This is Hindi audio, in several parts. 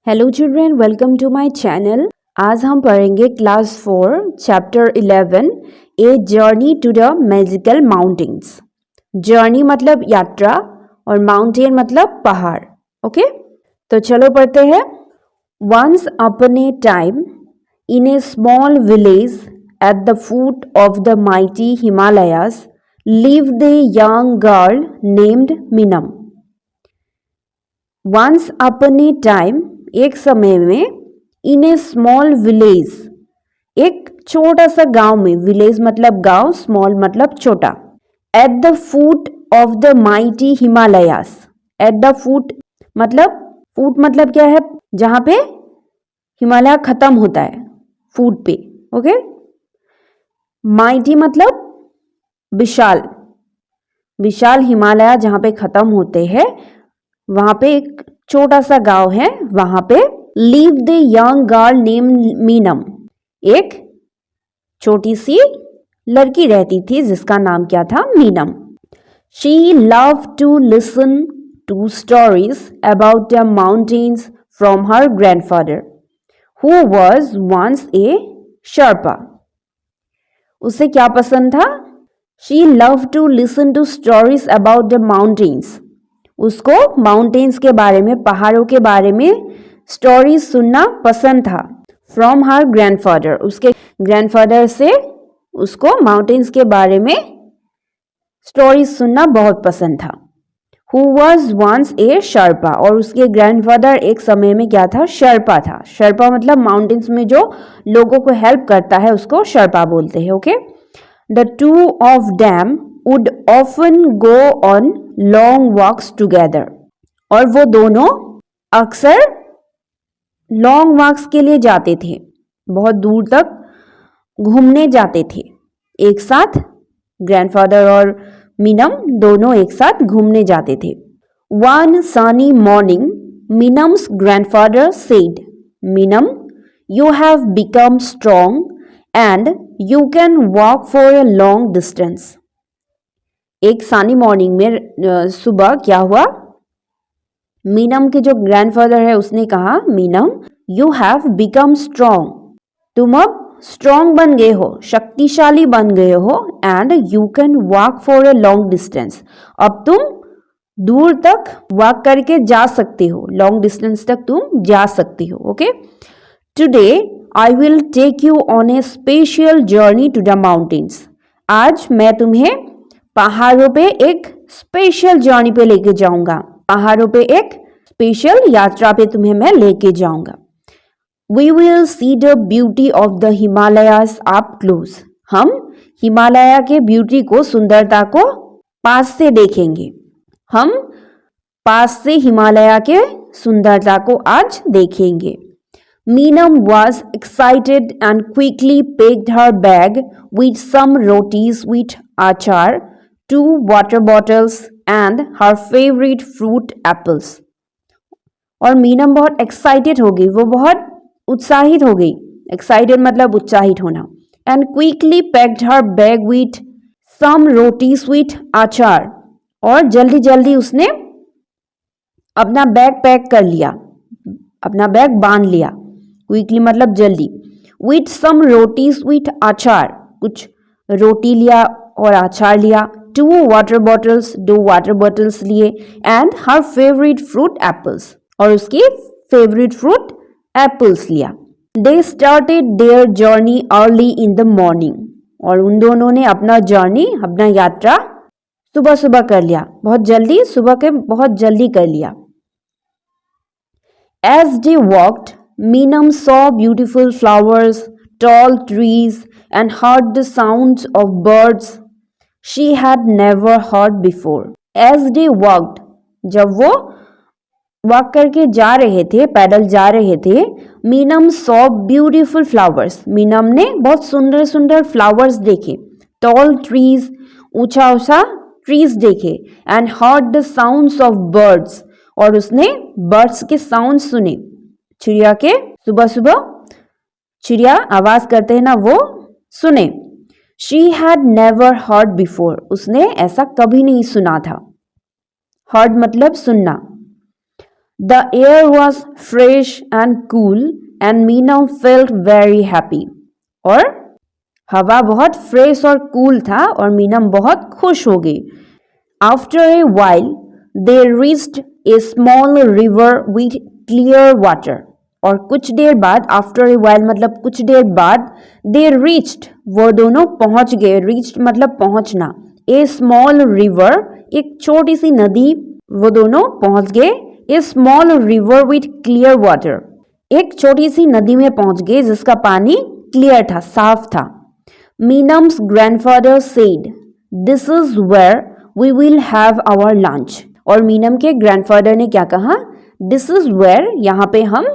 Hello children, welcome to my channel. आज हम पढ़ेंगे class 4 chapter 11 a journey to the magical mountains. Journey मतलब यात्रा और माउंटेन मतलब पहाड़। ओके, तो चलो पढ़ते हैं। Once upon a time in a small village at the foot of the mighty Himalayas lived a young girl named Meenam. Once upon a time एक समय में, इन ए स्मॉल विलेज एक छोटा सा गांव में, विलेज मतलब गांव, स्मॉल मतलब छोटा। Eight the foot of the mighty Himalayas, eight the foot मतलब क्या है, जहां पे हिमालय खत्म होता है, फुट पे। ओके, माइटी मतलब विशाल, विशाल हिमालय जहां पे खत्म होते हैं, वहां पे एक छोटा सा गांव है। वहां पे live the young girl name Meenam, एक छोटी सी लड़की रहती थी जिसका नाम क्या था, Meenam. She love to listen to stories about the mountains from her grandfather who was once a Sherpa. उसे क्या पसंद था? She love to listen to stories about the mountains, उसको माउंटेन्स के बारे में, पहाड़ों के बारे में स्टोरीज सुनना पसंद था। फ्रॉम हर ग्रैंडफादर, उसके ग्रैंडफादर से उसको माउंटेन्स के बारे में स्टोरीज सुनना बहुत पसंद था। Who was once a Sherpa, और उसके ग्रैंडफादर एक समय में क्या था, शर्पा था। शर्पा मतलब माउंटेन्स में जो लोगों को हेल्प करता है उसको शर्पा बोलते हैं। Okay, the two of dam would often go on long walks together, और वो दोनों अक्सर लॉन्ग वॉक्स के लिए जाते थे, बहुत दूर तक घूमने जाते थे एक साथ। ग्रैंडफादर और मीनम दोनों एक साथ घूमने जाते थे। One sunny morning Meenam's grandfather said, Meenam you have become strong and you can walk for a long distance. एक सनी मॉर्निंग में सुबह क्या हुआ, मीनम के जो ग्रैंडफादर है उसने कहा, Meenam you have become strong, तुम अब स्ट्रॉन्ग बन गए हो, शक्तिशाली बन गए हो। And you can walk for a long distance, अब तुम दूर तक वॉक करके जा सकते हो, लॉन्ग डिस्टेंस तक तुम जा सकती हो। Okay, today I will take you on a special journey to the mountains, आज मैं तुम्हें पहाड़ों पे एक स्पेशल जर्नी पे लेके जाऊंगा, पहाड़ों पे एक स्पेशल यात्रा पे तुम्हें मैं लेके जाऊंगा। We will see the beauty of the Himalayas up close, हम हिमालय के ब्यूटी को, सुंदरता को पास से देखेंगे। हम पास से हिमालय के सुंदरता को आज देखेंगे। Meenam was excited and quickly packed her bag with some rotis with achar, 2 water bottles and her favorite fruit apples. और मीनम बहुत एक्साइटेड हो गई, वो बहुत उत्साहित हो गई। एक्साइटेड मतलब उत्साहित होना। And quickly packed her bag with some rotis with achar, और जल्दी जल्दी उसने अपना बैग पैक कर लिया, अपना बैग बांध लिया। क्विकली मतलब जल्दी। विथ सम रोटीज विथ अचार, कुछ रोटी लिया और अचार लिया। 2 वाटर बॉटल्स, 2 वाटर बॉटल्स लिए। And her favourite fruit apples, और उसकी फेवरेट फ्रूट एप्पल्स लिया। They started their journey early in the morning, और उन दोनों ने अपना जर्नी, अपना यात्रा सुबह सुबह कर लिया, बहुत जल्दी, सुबह के बहुत जल्दी कर लिया। As they walked Meenam saw beautiful flowers, tall trees and heard the sounds of birds she had never heard before. As they walked, जब वो वॉक करके जा रहे थे, पैदल जा रहे थे, Meenam saw beautiful flowers, Meenam ने बहुत सुंदर सुंदर फ्लावर्स देखे। टॉल ट्रीज, ऊंचा ऊंचा ट्रीज देखे। And heard the sounds of birds, और उसने बर्ड्स के साउंड सुने, चिड़िया के, सुबह सुबह चिड़िया आवाज करते हैं ना, वो सुने। She had never heard before, उसने ऐसा कभी नहीं सुना था। हर्ड मतलब सुनना। The air was fresh and cool and Meenam felt very happy. और हवा बहुत फ्रेश और कूल था और मीनम बहुत खुश हो गई. After a while, they reached a small river with clear water. और कुछ देर बाद, आफ्टर ए वाइल मतलब कुछ देर बाद, दे रीच्ड वो दोनों पहुंच गए. रीच्ड मतलब पहुंचना. ए स्मॉल रिवर एक छोटी सी नदी, वो दोनों पहुंच गए. A small river with clear water एक छोटी सी नदी में पहुंच गए जिसका पानी क्लियर था, साफ था. Meenam's grandfather said this is where we will have our lunch. और मीनम के ग्रैंडफादर ने क्या कहा? दिस इज वेयर यहाँ पे हम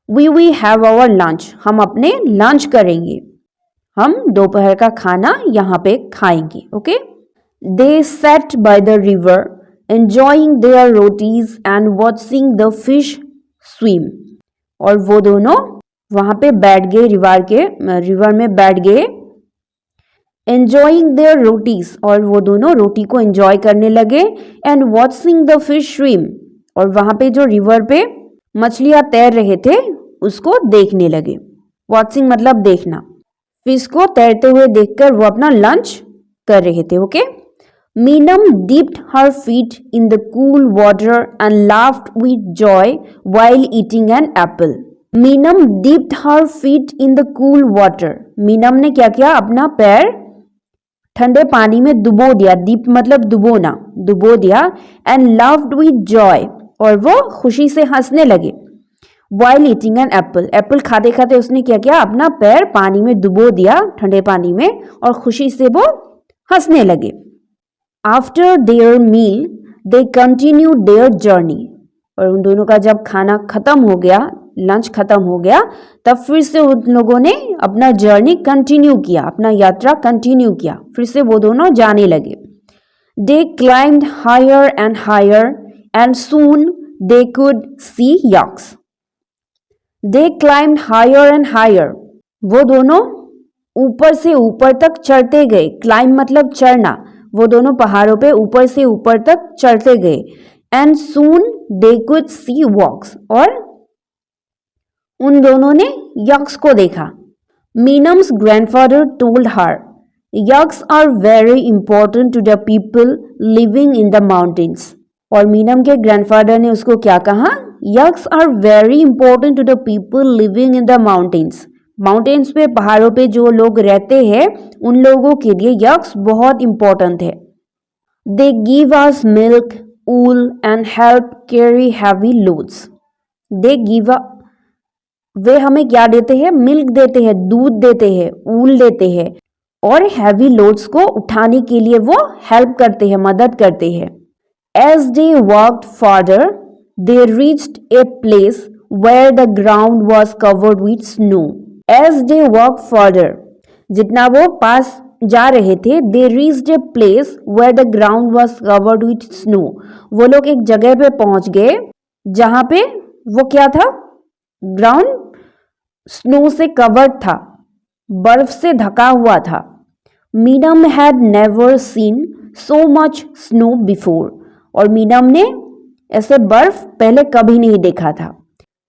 we will have our lunch हम अपने लंच करेंगे, हम दोपहर का खाना यहाँ पे खाएंगे. Okay. They sat by the river enjoying their rotis and watching the fish swim. और वो दोनों वहां पे बैठ गए, रिवर में बैठ गए. एंजॉइंग देयर रोटीज और वो दोनों रोटी को एंजॉय करने लगे. And watching the fish swim और वहां पे जो रिवर पे मछलियां तैर रहे थे उसको देखने लगे. वॉचिंग मतलब देखना. फिश को तैरते हुए देखकर वो अपना लंच कर रहे थे. Okay. Meenam dipped her feet in the cool water and laughed with joy while eating an apple. Meenam dipped her feet in the cool water. Meenam ने क्या किया? अपना पैर ठंडे पानी में डुबो दिया. dip मतलब डुबोना, डुबो दिया. and laughed with joy और वो खुशी से हंसने लगे. while eating an apple. Apple खाते खाते उसने क्या किया? अपना पैर पानी में डुबो दिया, ठंडे पानी में, और खुशी से वो हंसने लगे. After their meal, they continued their journey. और उन दोनों का जब खाना खत्म हो गया, लंच खत्म हो गया, तब फिर से उन लोगों ने अपना जर्नी कंटिन्यू किया, अपना यात्रा कंटिन्यू किया. फिर से वो दोनों जाने लगे. They climbed higher and higher and soon they could see yaks. They climbed higher and higher. वो दोनों ऊपर से ऊपर तक चढ़ते गए. क्लाइंब मतलब चढ़ना. वो दोनों पहाड़ों पे ऊपर से ऊपर तक चढ़ते गए. And soon they could see वॉक्स और उन दोनों ने यक्स को देखा. Meenam's grandfather told her yaks are very important to the people living in the mountains. और मीनम के ग्रैंडफादर ने उसको क्या कहा? Yaks are very important to the people living in the mountains. Mountains पे, पहाड़ों पे जो लोग रहते हैं उन लोगों के लिए यक्स बहुत इंपॉर्टेंट है. They give us milk, wool and help carry heavy loads. They give way हमें क्या देते हैं? मिल्क देते हैं, दूध देते हैं, ऊल देते हैं, और हैवी लोड्स को उठाने के लिए वो हेल्प करते हैं, मदद करते हैं. As they walked further they reached a place where the ground was covered with snow. As they walked further, जितना वो पास जा रहे थे, they reached a place where the ground was covered with snow. वो लोग एक जगह पे पहुंच गए जहां पे वो क्या था? ग्राउंड स्नो से कवर्ड था, बर्फ से ढका हुआ था. Meenam had never seen so much snow before. और मीनम ने ऐसे बर्फ पहले कभी नहीं देखा था.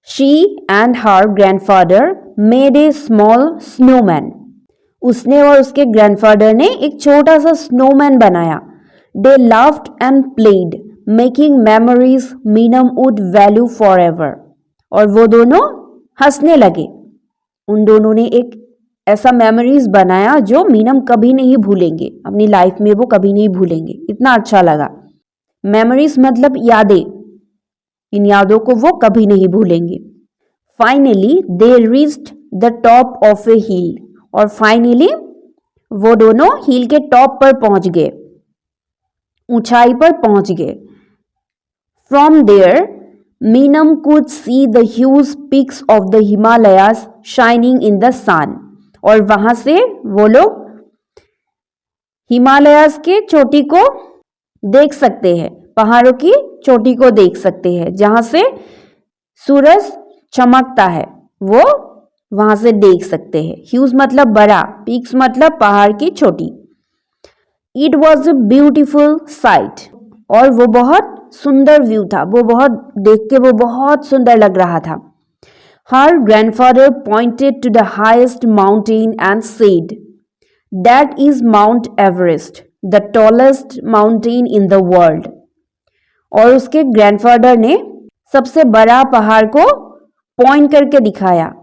She and her grandfather made a small snowman. उसने और उसके ग्रैंडफादर ने एक छोटा सा स्नोमैन बनाया. They laughed and played, making memories Meenam would value forever. और वो दोनों हंसने लगे. उन दोनों ने एक ऐसा मेमोरीज बनाया जो मीनम कभी नहीं भूलेंगे, अपनी लाइफ में वो कभी नहीं भूलेंगे. इतना अच्छा लगा. मेमोरीज मतलब यादें, इन यादों को वो कभी नहीं भूलेंगे. Finally they reached the top of a hill. और फाइनली वो दोनों हिल के टॉप पर पहुंच गए, ऊंचाई पर पहुंच गए. From there Meenam could see the huge peaks of the Himalayas shining in the sun. और वहां से वो लोग हिमालयाज के चोटी को देख सकते हैं, पहाड़ों की चोटी को देख सकते हैं, जहां से सूरज चमकता है, वो वहां से देख सकते हैं. ह्यूज मतलब बड़ा, पीक्स मतलब पहाड़ की चोटी. It was a beautiful site. और वो बहुत सुंदर व्यू था, वो बहुत देख के वो बहुत सुंदर लग रहा था. Her grandfather pointed to the highest mountain and said, "That is Mount Everest, the tallest mountain in the world." और उसके ग्रैंडफादर ने सबसे बड़ा पहाड़ को पॉइंट करके दिखाया.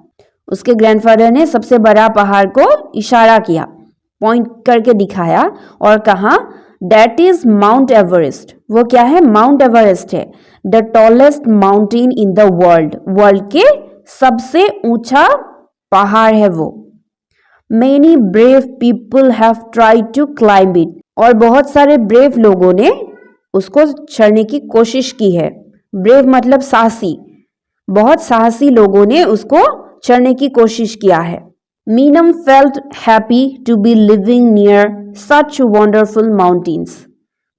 उसके ग्रैंडफादर ने सबसे बड़ा पहाड़ को इशारा किया, पॉइंट करके दिखाया और कहा, "That is Mount Everest." वो क्या है? माउंट एवरेस्ट है. The tallest mountain in the world, world के सबसे ऊंचा पहाड़ है वो. Many brave people have tried to climb it. और बहुत सारे ब्रेव लोगों ने उसको चढ़ने की कोशिश की है. ब्रेव मतलब साहसी. बहुत साहसी लोगों ने उसको चढ़ने की कोशिश किया है. Meenam felt happy to be living near such wonderful mountains.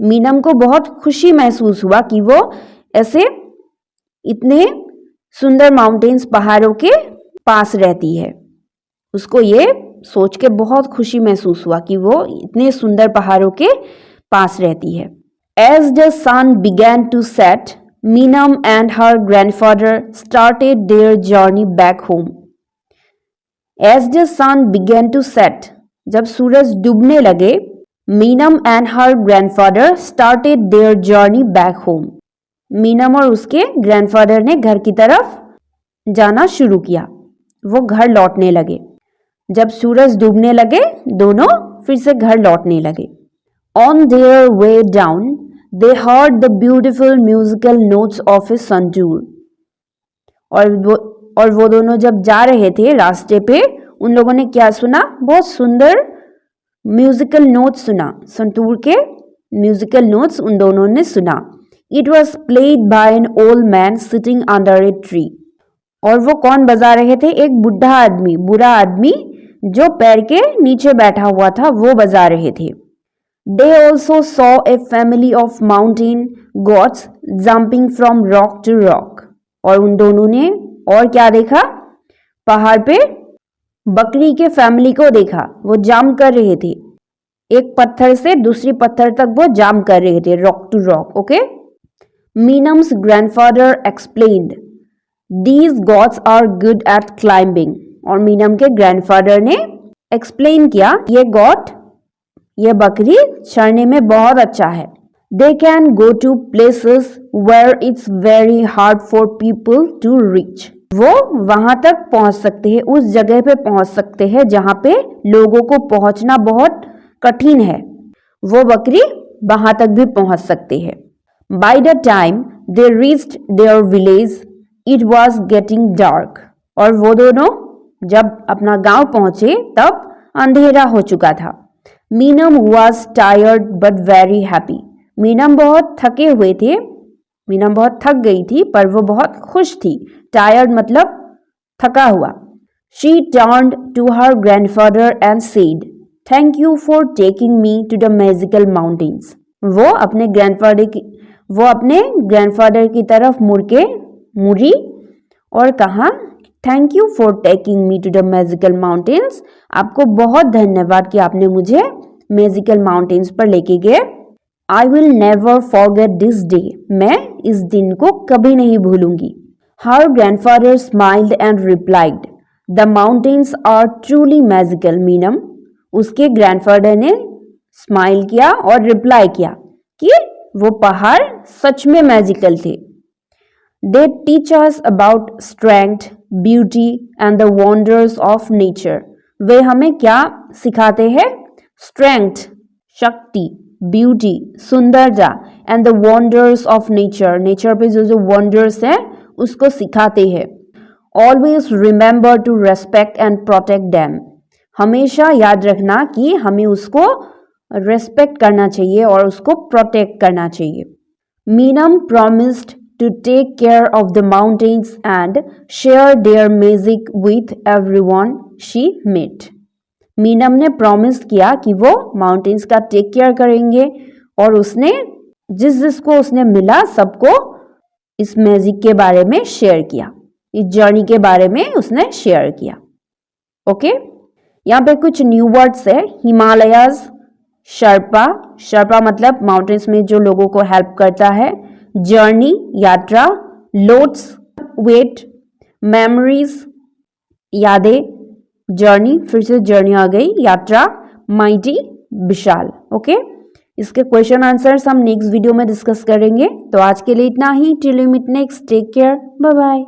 Meenam को बहुत खुशी महसूस हुआ कि वो ऐसे इतने सुंदर माउंटेन्स, पहाड़ों के पास रहती है. उसको ये सोच के बहुत खुशी महसूस हुआ कि वो इतने सुंदर पहाड़ों के पास रहती है. As the sun began to set, Meenam and her grandfather started their journey back home. As the sun began to set, जब सूरज डूबने लगे, Meenam and her grandfather started their journey back home. Meenam और उसके ग्रैंडफादर ने घर की तरफ जाना शुरू किया. वो घर लौटने लगे. जब सूरज डूबने लगे, दोनों फिर से घर लौटने लगे. On their way down, they heard the beautiful musical notes of a santoor. और वो दोनों जब जा रहे थे रास्ते पे, उन लोगों ने क्या सुना? बहुत सुंदर म्यूजिकल नोट्स सुना. संतूर के म्यूजिकल नोट्स उन दोनों ने सुना. It was played by an old man sitting under a tree. और वो कौन बजा रहे थे? एक बुढ़ा आदमी, बुरा आदमी जो पेड़ के नीचे बैठा हुआ था, वो बजा रहे थे. They also saw a family of mountain goats jumping from rock to rock. और उन दोनों ने और क्या देखा? पहाड़ पे बकरी के फैमिली को देखा. वो जंप कर रहे थे, एक पत्थर से दूसरी पत्थर तक वो जंप कर रहे थे, rock to rock. Okay. Meenam's grandfather explained, "These goats are good at climbing." और मीनम के ग्रैंडफादर ने एक्सप्लेन किया, ये गॉट, ये बकरी चढ़ने में बहुत अच्छा है. They can go to places where it's very hard for people to reach. वो वहां तक पहुंच सकते हैं, उस जगह पे पहुंच सकते हैं जहां पे लोगों को पहुंचना बहुत कठिन है. वो बकरी वहां तक भी पहुंच सकते हैं. By the time they reached their village, it was getting dark. और वो दोनों जब अपना गांव पहुंचे तब अंधेरा हो चुका था. Meenam was tired but very happy. Meenam बहुत थके हुए थे. मीनम बहुत थक गई थी पर वो बहुत खुश थी. टायर्ड मतलब थका हुआ. She turned to her grandfather and said, "Thank you for taking me to the magical mountains." वो अपने ग्रैंडफादर की तरफ मुड़ी और कहा, "thank you for taking me to the magical mountains." आपको बहुत धन्यवाद कि आपने मुझे मैजिकल माउंटेन्स पर लेके गए. I will never forget this day. मैं इस दिन को कभी नहीं भूलूंगी. Her grandfather smiled and replied, "the mountains are truly magical." Meenam, उसके ग्रैंडफादर ने स्माइल किया और रिप्लाई किया कि वो पहाड़ सच में मैजिकल थे. They teach us about strength, beauty and the wonders of nature. वे हमें क्या सिखाते हैं? Strength, शक्ति, beauty, सुंदरता, and the wonders of nature. Nature पे जो wonders है उसको सिखाते हैं. Always remember to respect and protect them. हमेशा याद रखना कि हमें उसको रेस्पेक्ट करना चाहिए और उसको प्रोटेक्ट करना चाहिए. Meenam promised to take care of the mountains and share their magic with everyone she met. Meenam ने प्रॉमिस किया कि वो माउंटेन्स का टेक केयर करेंगे और उसने जिसको उसने मिला सबको इस मैजिक के बारे में शेयर किया, इस जर्नी के बारे में उसने शेयर किया. ओके. यहाँ पे कुछ न्यू वर्ड्स है. हिमालयाज, शर्पा. शर्पा मतलब माउंटेन्स में जो लोगों को हेल्प करता है. जर्नी यात्रा, लोड्स वेट, मेमोरीज यादें, जर्नी फिर से जर्नी आ गई, यात्रा, माइटी विशाल। ओके, इसके क्वेश्चन आंसर्स हम नेक्स्ट वीडियो में डिस्कस करेंगे। तो आज के लिए इतना ही। Till we meet next, take care, bye bye.